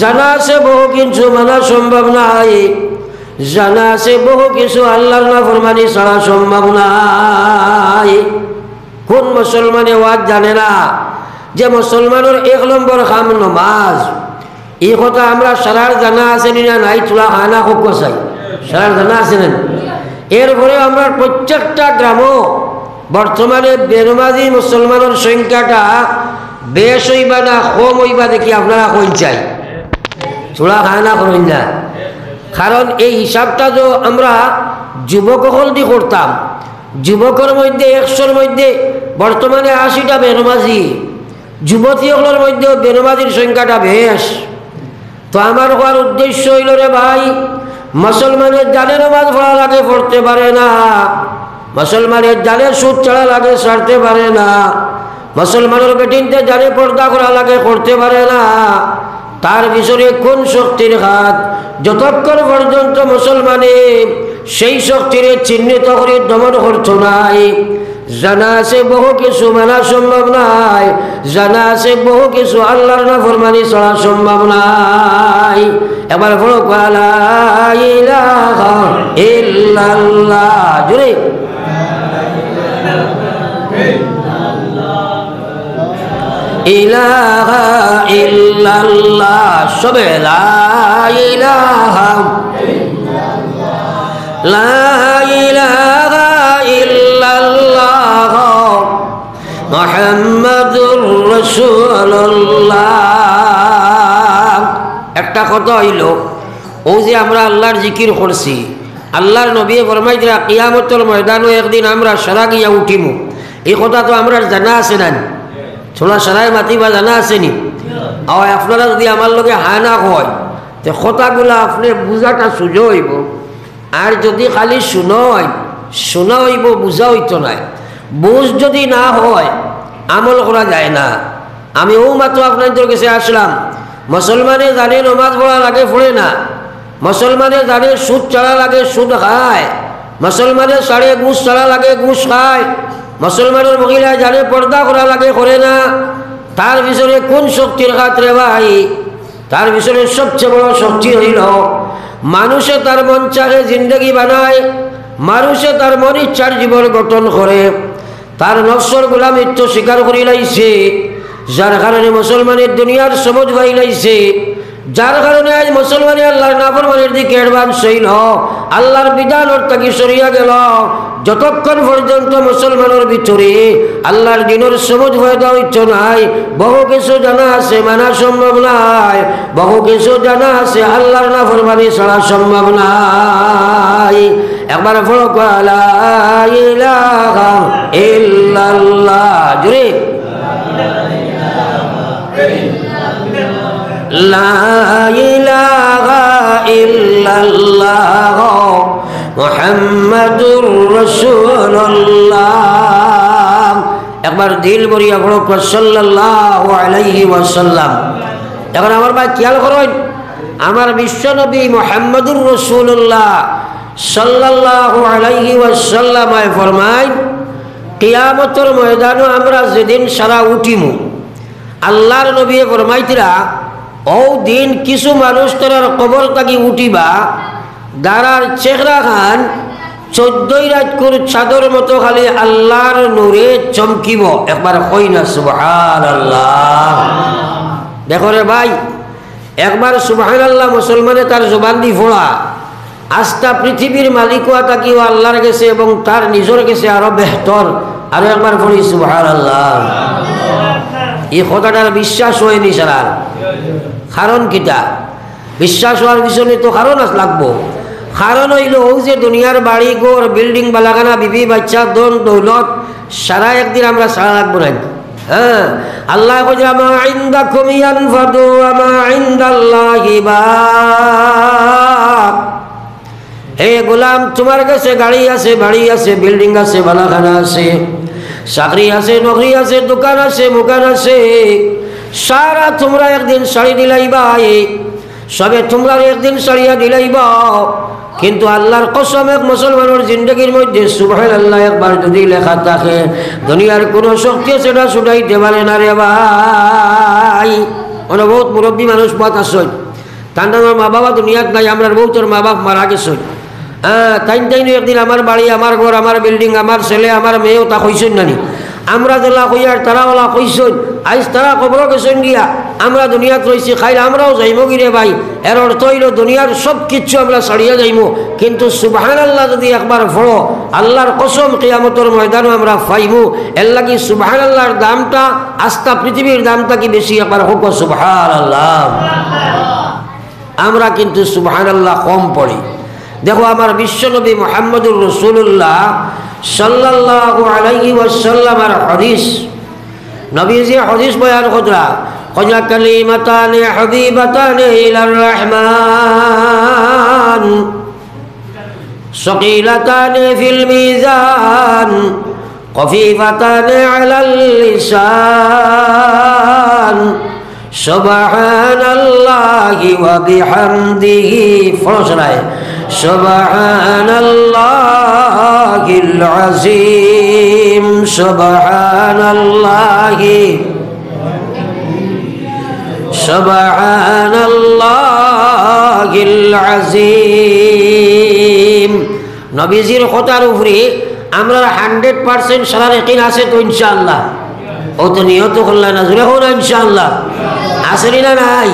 জানা আছে বহু কিছু মানা সম্ভব নাই, জানা আছে বহু কিছু আল্লাহর নাফরমানি ছাড়া সম্ভব নাই। কোন মুসলমানে ওয়াজ জানে না যে মুসলমানের 1 নম্বর কাম নামাজ? এই কথা আমরা সারার জানা আছে না নাই? চুলা খানা খুব কষাই সারার জানা আছে না? এরপরে আমরা প্রত্যেকটা গ্রামও বর্তমানে বেনমাজি মুসলমানের সংখ্যাটা বেশ হইবা না কম হইবা দেখি আপনারা কই চাই? চুলা খানা করেন না। কারণ এই হিসাবটা তো আমরা যুবক হল দিয়ে করতাম, যুবকের মধ্যে 100-র মধ্যে বর্তমানে 80টা বেনমাজি, যুবতী হলের মধ্যেও বেনমাজির সংখ্যাটা বেশ। তো আমার হওয়ার উদ্দেশ্য হইল রে ভাই, মুসলমানের জানে নামাজ পড়া লাগে পড়তে পারে না, মুসলমানের জানে সুদ ছাড়া লাগে ছাড়তে পারে না, মুসলমানের বেটিনতে জানে পর্দা করা লাগে করতে পারে না। তার ভিতরে কোন শক্তির হাত? যতক্ষণ পর্যন্ত মুসলমানে সেই শক্তির চিহ্নিত করে দমন করতো নাই, জানা আছে বহু কিছু মানা সম্ভব নাই, জানা আছে বহু কিছু আল্লাহর নাফরমানি ছাড়া সম্ভব নাই। এবার বড় লা ইলাহা ইল্লাল্লাহ, জোরে ইলাহা ইল্লাল্লাহ, সবে লা ইলাহা লা ইলাহা ইল্লাল্লাহ মুহাম্মাদুর রাসূলুল্লাহ। একটা কথা হইল, ও যে আমরা আল্লাহর জিকির করছি, আল্লাহর নবী ফরমাইছিলেন কিয়ামতের ময়দানে একদিন আমরা সারা গিয়া উঠিমু। এই কথা তো আমরা জানা আছে না? ছোলা সারাই মাতিবা জানা আসেনি? আর আপনারা যদি আমার লগে হানা হয় তো কথাগুলা আপনি বুঝাটা সুযোগ হইব, আর যদি খালি শোনা হইব বুঝা হইতো না। বুঝ যদি না হয় আমল করা যায় না। আমি ও মাত্র আপনাদের কাছে আসলাম, মুসলমানে জানে নমাজ পড়া লাগে পড়ে না, মুসলমানে জানে সুদ ছাড়া লাগে সুদ খায়, মুসলমানের সাড়ে ঘুষ ছাড়া লাগে ঘুষ খায়, মুসলমানের মহিলায় জানে পর্দা করা লাগে করে না। তার ভিতরে কোন শক্তির হাত রে ভাই? তার ভিতরে সবচেয়ে বড় শক্তি হইল মানুষে তার মন চাহে জিন্দগি বানায়, মানুষে তার মন ইচ্ছার জীবন গঠন করে, তার নফসর গোলামিত্ব স্বীকার করি লাইছে, যার কারণে মুসলমানের দুনিয়ার সবুজ ভাই লাইছে, যার কারণে আজ মুসলমানে আল্লাহর নাফরমানের দিকে অ্যাডভান্স হইল, আল্লাহর বিধান থেকে সরিয়া গেল। যতক্ষণ পর্যন্ত মুসলমানের ভিতরে আল্লাহর দিনের সবুজ ফায়দা হইতো নাই, বহু কিছু জানা আছে মানা সম্ভব নাই, বহু কিছু জানা আছে আল্লাহর নাফরমানি ছাড়া সম্ভব নাই। একবার বলো লা ইলাহা ইল্লাল্লাহ, জোরে লা ইলাহা ইল্লাল্লাহ মুহাম্মাদুর রাসূলুল্লাহ। একবার দিল ভরিয়া পড়ো সাল্লাল্লাহু আলাইহি ওয়াসাল্লাম। এখন আমার ভাই খেয়াল করেন, আমার বিশ্বনবী মুহাম্মাদুর রাসূলুল্লাহ সাল্লাল্লাহু আলাইহি ওয়াসাল্লাম ফরমায়, কিয়ামতের ময়দানে আমরা যেদিন সারা উঠিমু, আল্লাহর নবী ফরমাইতিরা ও দিন কিছু মানুষ তোরার কবর থাকি উঠিবা, দাঁড়ার চেহারা খান 14 রাতকুর চাদর মতো খালি আল্লাহর নূরে চমকিব। একবার কই না সুবহানাল্লাহ? দেখো রে ভাই, একবার সুবহানাল্লাহ মুসলমানে তার জবান দি ফোড়া, আস্থা পৃথিবীর মালিকও তাকিও আল্লাহর গেছে এবং তার নিজের গেছে আরো বেহতর। আরো একবার বলি সুবহানাল্লাহ। এই কথাটার বিশ্বাস হয়নি সারার কারণ কিটা? বিশ্বাস হওয়ার পিছনে তো কারণ লাগবো। কারণ হইল ও যে দুনিয়ার বাড়ি ঘর বিল্ডিং বালাগানা বিবি বাচ্চা দন দৌলত সারা একদিন আমরা সারা লাগবো না। হ্যাঁ, আল্লাহ কইছে মা ইনদাকুম ইয়ানফাদু ওয়া মা ইনদাল্লাহি বাক। হে গোলাম, তোমার কাছে গাড়ি আছে, বাড়ি আছে, বিল্ডিং আছে, বালাখানা আছে, চাকরি আছে, নকরি আছে, দোকান আছে, মুকান আছে, সারা তোমরা একদিন সারি দিলাইবা, সবে তোমরা একদিন সারিয়া দিলাইবা। কিন্তু আল্লাহর কসম, এক মুসলমানের জিন্দগির মধ্যে সুবহানাল্লাহ একবার যদি লেখা থাকে, দুনিয়ার কোনো শক্তি সেটা ছুটাইতে পারে না রে ভাই। অন বহুত মুরব্বী মানুষ বাত আসই তার মা বাবা দুনিয়াত নাই আমরা বহুতর মা বাপ মারা গেছই তাইন একদিন আমার বাড়ি আমার ঘর আমার বিল্ডিং আমার ছেলে আমার মেয়েও তা কইসই নানি আমরা যেলা কইয়ার তারা ওলা কইসই আজ তারা কবর গেছেন গিয়া আমরা দুনিয়াত রয়েছি খাইলে আমরাও যাইব গিরে ভাই এর অর্থ হইল দুনিয়ার সব কিছু আমরা ছাড়িয়া যাইব কিন্তু সুবহানাল্লাহ যদি একবার পড়ো আল্লাহর কসম কিয়ামতের ময়দানে আমরা পাইমু এর লাগি সুবহানাল্লাহর দামটা আস্থা পৃথিবীর দামটা কি বেশি একবার হোক সুবহানাল্লাহ আমরা কিন্তু সুবহানাল্লাহ কম পড়ি দেখো আমার বিশ্বনবী মুহাম্মদুর রাসূলুল্লাহ সাল্লাল্লাহু আলাইহি ওয়াসাল্লামের হাদিস নবীজি হাদিস বয়ান কজা কালিমাতানি হাবিবাতানি ইলার রহমান সাকিলাতানি ফিল মিজান খফিফাতানি আলাল লিসান সুবহানাল্লাহি ওয়া বিহামদিহি ফরসরায় সুবহানাল্লাহিল আযীম সুবহানাল্লাহি সুবহানাল্লাহিল আযীম নবীজির কথার উপরে আমরা 100% সারা ইয়াকিন আছে তো ইনশাআল্লাহ ও তো নিয়ত করলা না জুড়ে হোক না ইনশাআল্লাহ আসেনি না নাই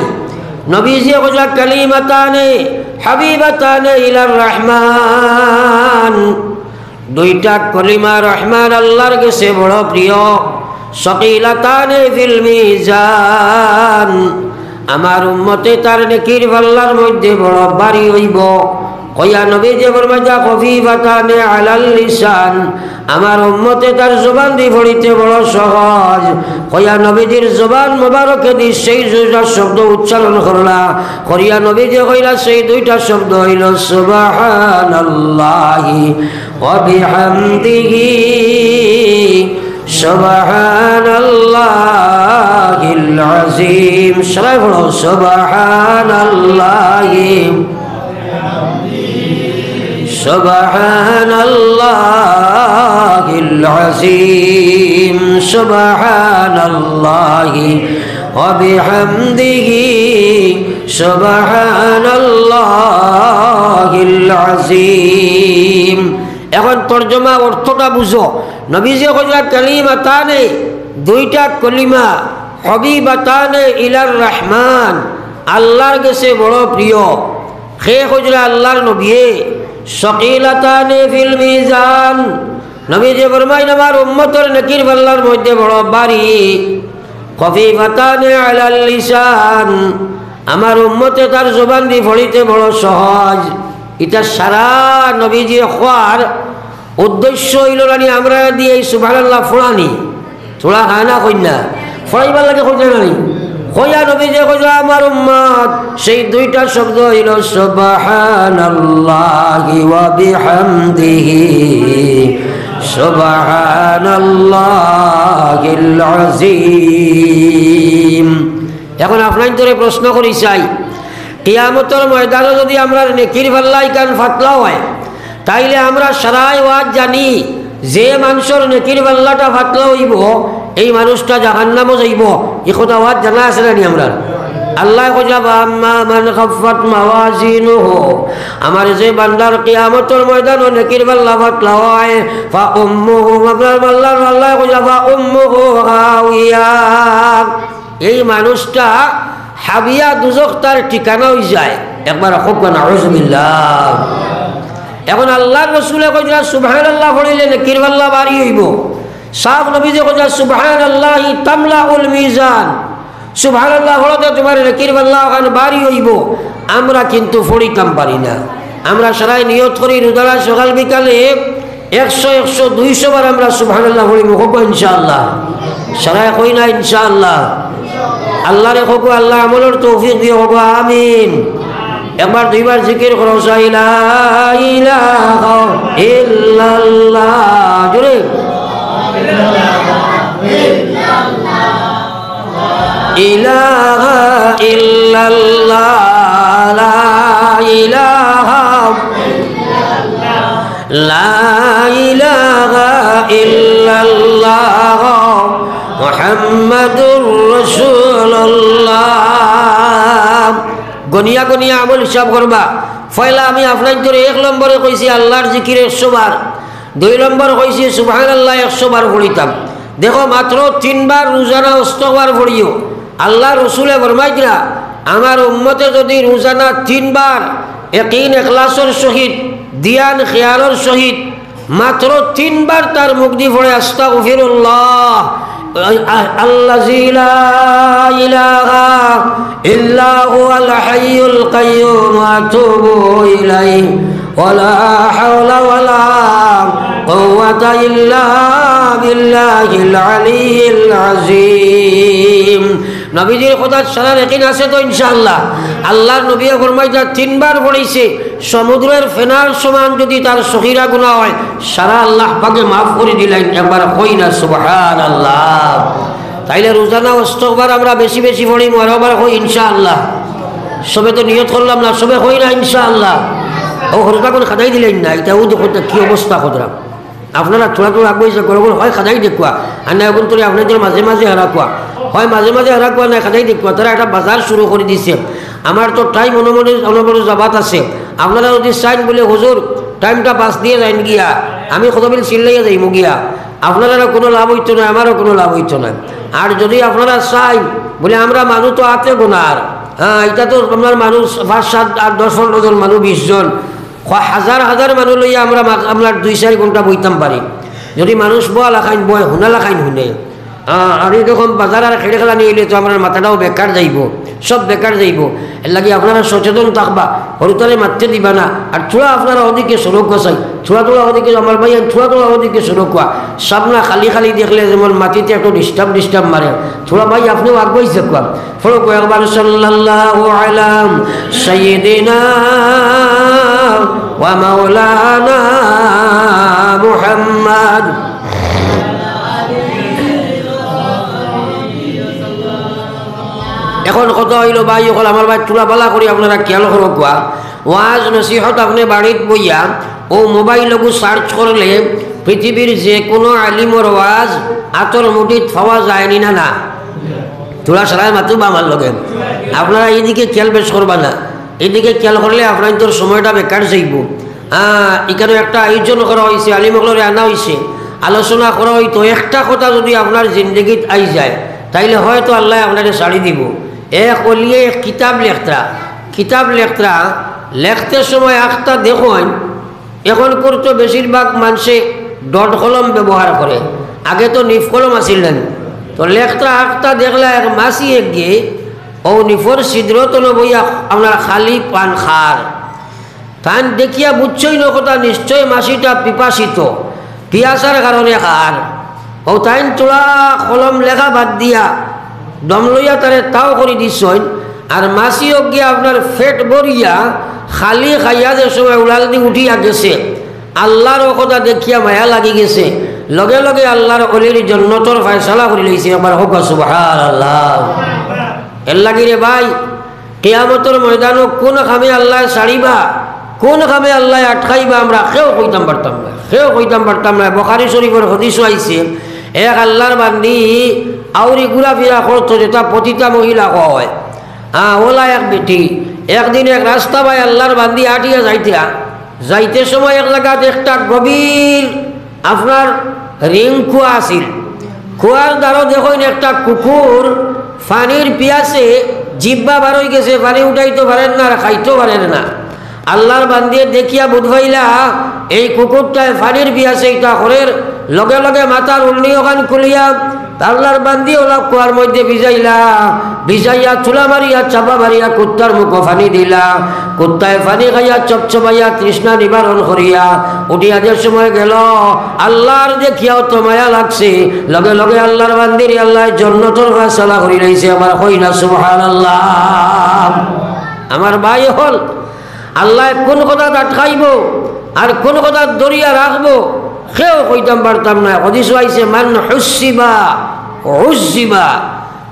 নবীজি কইলা কালিমাতানে হাবিবাতানে ইলার রহমান দুইটা কলিমা রহমান আল্লাহর কাছে বড় প্রিয় সাকিলাতানে ফিল মিজান আমার উম্মতে তার নেকির পাল্লার মধ্যে বড় ভারী হইব কইয়া নবীজি ফরমাইয়া খফিফাতানে আলাল লিসান আমার উম্মতে তার জবান দিয়ে পড়িতে বড় সহজ কইয়া নবীজির জবান মোবারকে দিয়ে সেই দুইটা শব্দ উচ্চারণ করলা করিয়া নবীজি কইলা সেই দুইটা শব্দ হইল সুবহানাল্লাহি ওয়া বিহামদিহি সুবহানাল্লাহিল আযীম সবাই বলো সুবহানাল্লাহি সুবহানাল্লাহিল আযীম সুবহানাল্লাহি ওয়া বিহামদিহি সুবহানাল্লাহিল আযীম এখন তরজমা অর্থটা বুঝো নবীজি কইলা কালিমাতানে দুইটা কলিমা হাবিবাতানে ইলার রহমান আল্লাহর কাছে বড় প্রিয় খে কইলা আল্লাহর নবী সাকিলাতানে ফিল মিজান নবীজি ফরমাইন আমার উম্মতের নেকির পাল্লার মধ্যে বড় ভারী খফিফাতানে আলাল লিসান আমার উম্মতে তার জবান দিয়ে পড়িতে বড় সহজ এটা সারা নবীজি খোয়ার উদ্দেশ্য হইল রানি আমরা দিয়ে সুবহানাল্লাহ ফোড়ানি থোড়া খায় না কইনা ফোড়াইবার লাগে কইতে নানি কইয়া নবীজি কইলা আমার উম্মত সেই দুইটা শব্দ হইল সুবহানাল্লাহি ওয়া বিহামদিহি সুবহানাল্লাহিল আযীম এখন আপনার ধরে প্রশ্ন করি চাই কিয়ামতের ময়দানে যদি আমরা নেকির পাল্লা কান ফাতলা হয় তাইলে আমরা সারাই ওয়াজ জানি যে মানুষের নেকির পাল্লাটা ফাতলা হইব এই মানুষটা জাহান্নামে যাইব এই কথা ওয়াজ জানা আছে না নি আমরা আল্লাহ কইলা আম্মা মান খাফফাত মাওয়াজিনুহু আমার যে বান্দার কিয়ামতের ময়দানে নেকির পাল্লা ফাতলা হয় ফা উম্মুহু আল্লাহ কইলা ফা উম্মুহু হাওিয়া এই মানুষটা হাবিয়া দুজক তার ঠিকানা হয়ে যায় একবার হোক নাউযুবিল্লাহ এখন আল্লাহর রাসূল কইলা সুবহানাল্লাহ পড়িলে নেকির পাল্লা ভারী হইব সাহেব নবীজি কইলা সুবহানাল্লাহি তামলাউল মিজান সুবহানাল্লাহ পড়তে তোমার নেকির পাল্লা ওখানে ভারী হইব আমরা কিন্তু পড়িতাম পারি না আমরা সারাই নিয়ত করি রোজারা সকাল বিকালে 100 100 200 বার আমরা সুবহানাল্লাহ পড়িব হোক ইনশাআল্লাহ সারাই কই না ইনশাআল্লাহ আল্লাহ রে হোক আল্লাহ আমলের তৌফিক দিয়ে হোক আমিন একবার দুইবার জিকির করো লা ইলাহা ইল্লাল্লাহ জোরে ইলাহা ইল্লাল্লাহ লা ইলাহা লা ইলাহা ইল্লাল্লাহ মুহাম্মাদুর রাসূলুল্লাহ গনিয়া গনিয়া আমল হিসাব করবা। পয়লা আমি আপনার ধরে 1 নম্বরে কইছি আল্লাহর জিকির 100 বার, 2 নম্বর কইছি সুবহানাল্লাহ 100 বার পড়িতাম। দেখো মাত্র 3 বার রোজানা ইস্তিগফার পড়িও। আল্লাহ রসুলে ফরমাইতরা আমার উম্মতে যদি রোজানা 3 বার ইয়াকিন ইখলাসের সহিত দিয়ান খেয়ালের সহিত মাত্র 3 বার তার মুখ দিয়ে পড়ে আস্তাগফিরুল্লাহ আল্লাযী লা ইলাহা ইল্লা হুয়াল হাইয়ুল কাইয়্যুম ওয়া আতুবু ইলাইহি ওয়ালা হাওলা ওয়ালা কুওয়াতা ইল্লা বিল্লাহিল আলিয়্যিল আযীম। নবীজির কথা সারা ইয়াকিন আছে তো ইনশাআল্লাহ। আল্লাহর নবী ফরমাইতা 3 বার পড়িছে সমুদ্রের ফেনার সমান যদি তার সগীরা গুনাহ হয় সারা আল্লাহ পাকে মাফ করে দিলেন। একবার কই না সুবহানাল্লাহ। তাইলে রোজানা ইস্তিগফার আমরা বেশি বেশি পড়ি, মরবার কই ইনশাআল্লাহ। সবে তো নিয়ত করলাম না, সবে কই না ইনশাআল্লাহ। ও হরকা কোন খাদাই দিলেন না, এটা ও দেখো কি অবস্থা খদরা। আপনারা থোড়া থোড়া আগুয়েছে করবো হয় খাদাই দেখুয়া আর না এখন তোরে আপনাদের মাঝে মাঝে হারাকুয়া হয় মাঝে মাঝে হারাকুয়া না খাদাই দেখুয়া। তারা একটা বাজার শুরু করে দিছে। আমার তো টাইম অনুমনে জাবাত আছে। আপনারা যদি চাইন বলে হুজুর টাইমটা পাস দিয়ে যাইন গিয়া আমি কতবিল চিল্লাইয়া যাইমু গিয়া, আপনারা কোনো লাভ হইতো না, আমারও কোনো লাভ হইতো না। আর যদি আপনারা চাইন বলে আমরা মানুষ তো আতে গোনার, হ্যাঁ এটা তো আপনার মানুষ 5, 7, 8, 10, 15 জন মানুষ 20 জন হাজার হাজার মানুষ লইয়া আমরা আপনার 2-4 ঘন্টা বইতাম পারি। যদি মানুষ বয়া লাখাইন বয় হুনা লাখাইন হুনে আর এরকম বাজার আর খেড়ে খেলা নিয়ে এলে তো আমার মাথাটাও বেকার যাইব, সব বেকার যাইব। এর লাগে আপনারা সচেতন থাকবা, হরুতারে মারতে দিবা না। আর থোড়া আপনারা ওদিকে সড়ক গছাই থোড়া থোড়া ওদিকে আমার ভাই থোড়া থোড়া ওদিকে সড়ক কোয়া সামনা খালি খালি দেখলে যেমন মাটিতে একটু ডিস্টার্ব মারে থোড়া ভাই আপনিও আগুয়াইছে কোয়া ফরক একবার সাল্লাল্লাহু আলা সাইয়্যিদিনা ওয়া মাওলানা মুহাম্মদ। এখন কথা হইল ভাই হল আমার ভাই তুলা পালা করি আপনারা খেয়াল করো কোয়া ওয়াজ নসিহত আপনি বাড়িত বইয়া ও মোবাইলকু সার্চ করলে পৃথিবীর যে কোনো আলিমর ওয়াজ আতর মুঠিত পাওয়া যায়নি না না তোরা সারাই মাত্র আমার লগে। আপনারা এইদিকে খেয়াল বেশ করবা না, এইদিকে খেয়াল করলে আপনার তোর সময়টা বেকার যাইব। এখানে একটা আয়োজন করা হয়েছে, আলিমগুলোরে আনা হয়েছে, আলোচনা করা হইতো। একটা কথা যদি আপনার জিন্দগিত আই যায় তাইলে হয়তো আল্লাহ আপনাকে ছাড়ি দিব। এক অলিয়ে এক কিতাব লেখতরা লেখতে সময় একটা দেখুন এখন করতো বেশিরভাগ মানুষে ডট কলম ব্যবহার করে, আগে তো নিফ কলম আসিল না। তো লেখতরা একটা দেখলা এক মাসি এক গিয়ে ও নিফর ছিদ্রতন বইয়া আপনার খালি পান খার তান দেখিয়া বুঝছই ন কথা নিশ্চয় মাসিটা পিপাসিত, পিয়াসার কারণে খার। ও তাইন তোলা কলম লেখা বাদ দিয়া দম লইয়া তারে তাও করে দিছইন। আর মাসিও গিয়া আপনার ফেট বরিয়া খালি খাইয়া যে সময় উড়াল দিয়ে উঠিয়া গেছে। আল্লাহর কথা দেখিয়া মায়া লাগি গেছে, লগে লগে আল্লাহর অলির জন্নতর ফয়সালা করে লইছে। একবার হোক সুবহানাল্লাহ। এর লাগি রে ভাই কিয়ামতের ময়দানও কোন খামে আল্লাহ ছাড়িবা কোন খামে আল্লাহ আটকাইবা আমরা কেউ কইতাম পারতাম না। বুখারী শরীফের হাদিস আইছে এক আল্লাহর বান্দি আউরি ঘুরা ফিরা করতো যেটা পতিতা মহিলা হয়। ওলা এক বেটি একদিন এক রাস্তা ভাই আল্লাহর বান্দি আটিয়া যাইতে সময় এক জায়গাতে একটা গভীর আপনার রিং কুয়া আসিল। কুয়ার দ্বারা দেখুন একটা কুকুর পানির পিয়াসে জিব্বা বার হয়ে গেছে, পানি উঠাইতে পারেন না আর খাইতেও পারেন না। আল্লাহর বান্দিয়ে দেখিয়া বুধবাইলা এই কুকুরটায় পানির পিয়াসে এটা ঘরের লগে লগে মাথার উল্নি ওখান খুলিয়া আল্লাহর বান্দি ওলা কুয়ার মধ্যে ভিজাইয়া চুলা মারিয়া চাপা মারিয়া কুত্তার মুখ পানি দিলা। কুত্তায় পানি খাইয়া চপচপাইয়া তৃষ্ণা নিবারণ করিয়া উঠিয়া যে সময় গেল আল্লাহর দেখিয়াও তো মায়া লাগছে, লগে লগে আল্লাহর বান্দির আল্লাহ জন্নতর ফয়সালা করি রইছে। আমার কই না সুবহানাল্লাহ। আমার ভাই হল আল্লাহ কোন কথা আটকাইব আর কোন কথা দরিয়া রাখবো কেউ কইতাম পারতাম না। হাদিস আইছে মান হুসিবা হুসিবা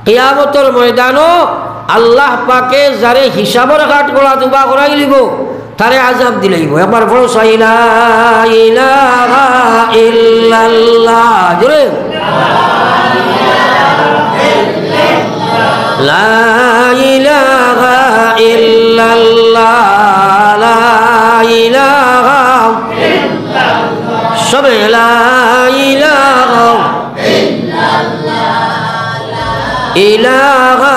কিয়ামতের ময়দানও আল্লাহ পাকে যারে হিসাবের কাঠ গলা দুবা করাই লিব তারে আযাব দিলাইব। একবার বড় লা ইলাহা ইল্লাল্লাহ জোরে লা ইলাহা ইল্লাল্লাহ সবে লা ইলাহা ইলাহা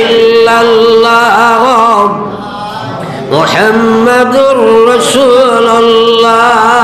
ইল্লাল্লাহ মুহাম্মাদুর রাসূলুল্লাহ